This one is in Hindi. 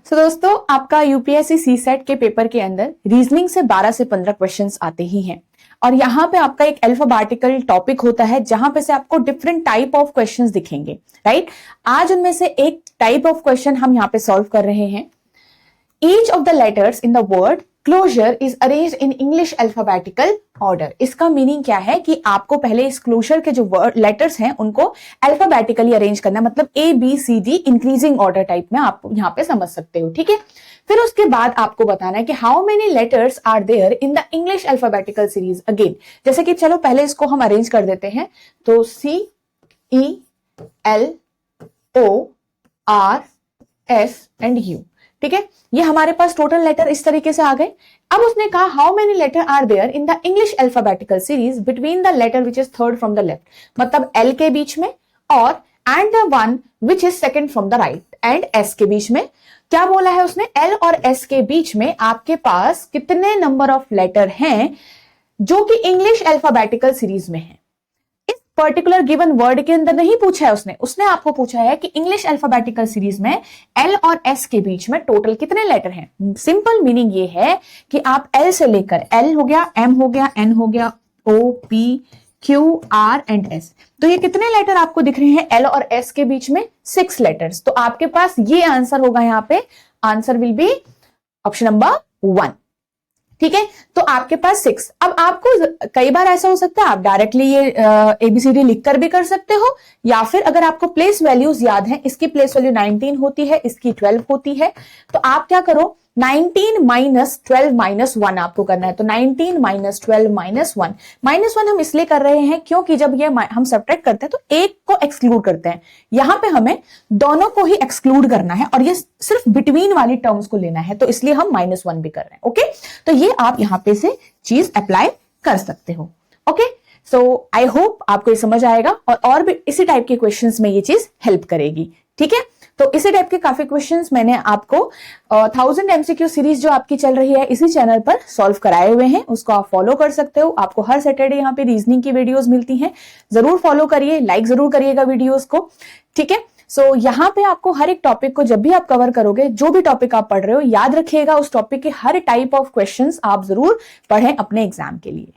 दोस्तों आपका यूपीएससी सी सेट के पेपर के अंदर रीजनिंग से 12 से 15 क्वेश्चंस आते ही हैं और यहाँ पे आपका एक अल्फाबेटिकल टॉपिक होता है जहां पे से आपको डिफरेंट टाइप ऑफ क्वेश्चंस दिखेंगे, राइट। आज उनमें से एक टाइप ऑफ क्वेश्चन हम यहाँ पे सॉल्व कर रहे हैं। Each of the letters in the word closure is arranged in English alphabetical order. इसका मीनिंग क्या है कि आपको पहले इस क्लोजर के जो वर्ड लेटर्स हैं उनको अल्फाबेटिकली अरेंज करना, मतलब A B C D increasing order type में आप यहाँ पे समझ सकते हो, ठीक है। फिर उसके बाद आपको बताना है कि how many letters are there in the English alphabetical series. Again जैसे कि चलो पहले इसको हम अरेंज कर देते हैं, तो C E L O R S and U, ठीक है। ये हमारे पास टोटल लेटर इस तरीके से आ गए। अब उसने कहा how many letter are there in the English alphabetical series between the letter which is third from the left, मतलब एल के बीच में और and the one which is second from the right end S के बीच में। क्या बोला है उसने, एल और एस के बीच में आपके पास कितने नंबर ऑफ लेटर हैं जो कि इंग्लिश अल्फाबेटिकल सीरीज में है। पर्टिकुलर गिवन वर्ड के अंदर नहीं पूछा है उसने आपको पूछा है कि इंग्लिश अल्फाबेटिकल सीरीज में एल और एस के बीच में टोटल कितने लेटर हैं। सिंपल मीनिंग ये है कि आप एल से लेकर एल हो गया, एम हो गया, एन हो गया, O P Q R and S, तो ये कितने लेटर आपको दिख रहे हैं एल और एस के बीच में, 6 लेटर्स। तो आपके पास ये आंसर होगा, यहाँ पे answer will be option number 1, ठीक है। तो आपके पास 6। अब आपको कई बार ऐसा हो सकता है आप डायरेक्टली ये एबीसीडी लिखकर भी कर सकते हो, या फिर अगर आपको प्लेस वैल्यूज याद है, इसकी प्लेस वैल्यू 19 होती है, इसकी 12 होती है, तो आप क्या करो 19 माइनस 12 माइनस 1 आपको करना है। तो 19 माइनस 12 माइनस 1, माइनस 1 हम इसलिए कर रहे हैं क्योंकि जब ये हम सब्ट्रैक्ट करते हैं तो एक को एक्सक्लूड करते हैं, यहां पे हमें दोनों को ही एक्सक्लूड करना है और ये सिर्फ बिटवीन वाली टर्म्स को लेना है, तो इसलिए हम -1 भी कर रहे हैं। ओके, तो ये आप यहां पे से चीज अप्लाई कर सकते हो। ओके, सो आई होप आपको ये समझ आएगा और भी इसी टाइप के क्वेश्चंस में ये चीज हेल्प करेगी, ठीक है। तो इसी टाइप के काफी क्वेश्चंस मैंने आपको 1000 एमसीक्यू सीरीज जो आपकी चल रही है इसी चैनल पर सॉल्व कराए हुए हैं, उसको आप फॉलो कर सकते हो। आपको हर सैटरडे यहाँ पे रीजनिंग की वीडियोस मिलती हैं, जरूर फॉलो करिए, लाइक जरूर करिएगा वीडियोस को, ठीक है। सो यहाँ पे आपको हर एक टॉपिक को जब भी आप कवर करोगे, जो भी टॉपिक आप पढ़ रहे हो, याद रखिएगा उस टॉपिक के हर टाइप ऑफ क्वेश्चंस आप जरूर पढ़ें अपने एग्जाम के लिए।